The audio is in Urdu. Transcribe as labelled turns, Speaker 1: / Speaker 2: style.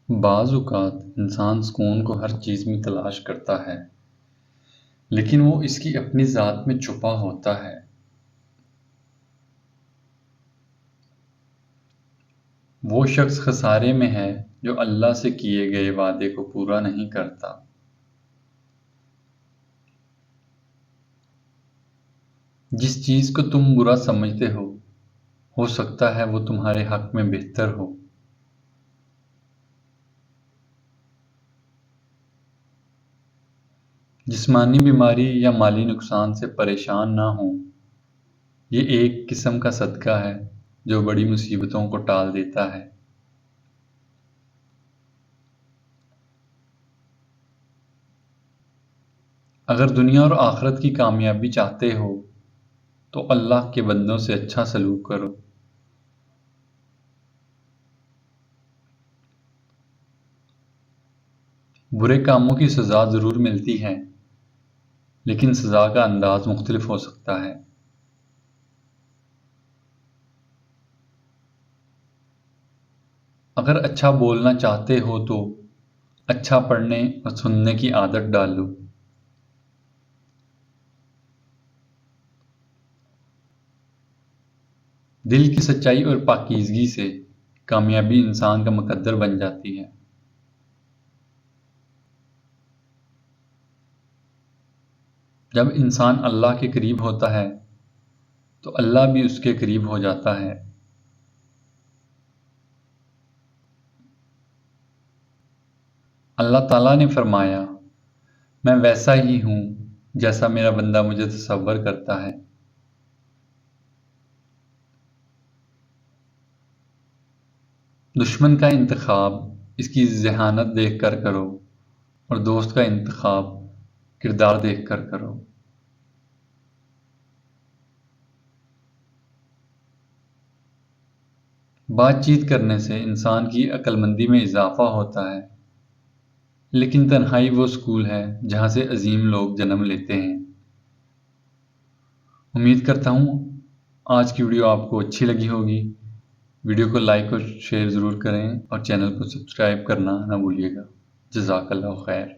Speaker 1: بعض اوقات انسان سکون کو ہر چیز میں تلاش کرتا ہے، لیکن وہ اس کی اپنی ذات میں چھپا ہوتا ہے۔ وہ شخص خسارے میں ہے جو اللہ سے کیے گئے وعدے کو پورا نہیں کرتا۔ جس چیز کو تم برا سمجھتے ہو سکتا ہے وہ تمہارے حق میں بہتر ہو۔ جسمانی بیماری یا مالی نقصان سے پریشان نہ ہوں، یہ ایک قسم کا صدقہ ہے جو بڑی مصیبتوں کو ٹال دیتا ہے۔ اگر دنیا اور آخرت کی کامیابی چاہتے ہو تو اللہ کے بندوں سے اچھا سلوک کرو۔ برے کاموں کی سزا ضرور ملتی ہے، لیکن سزا کا انداز مختلف ہو سکتا ہے۔ اگر اچھا بولنا چاہتے ہو تو اچھا پڑھنے اور سننے کی عادت ڈالو۔ دل کی سچائی اور پاکیزگی سے کامیابی انسان کا مقدر بن جاتی ہے۔ جب انسان اللہ کے قریب ہوتا ہے تو اللہ بھی اس کے قریب ہو جاتا ہے۔ اللہ تعالیٰ نے فرمایا، میں ویسا ہی ہوں جیسا میرا بندہ مجھے تصور کرتا ہے۔ دشمن کا انتخاب اس کی ذہانت دیکھ کر کرو اور دوست کا انتخاب کردار دیکھ کر کرو۔ بات چیت کرنے سے انسان کی عقل مندی میں اضافہ ہوتا ہے، لیکن تنہائی وہ سکول ہے جہاں سے عظیم لوگ جنم لیتے ہیں۔ امید کرتا ہوں آج کی ویڈیو آپ کو اچھی لگی ہوگی۔ ویڈیو کو لائک اور شیئر ضرور کریں اور چینل کو سبسکرائب کرنا نہ بھولیے گا۔ جزاک اللہ خیر۔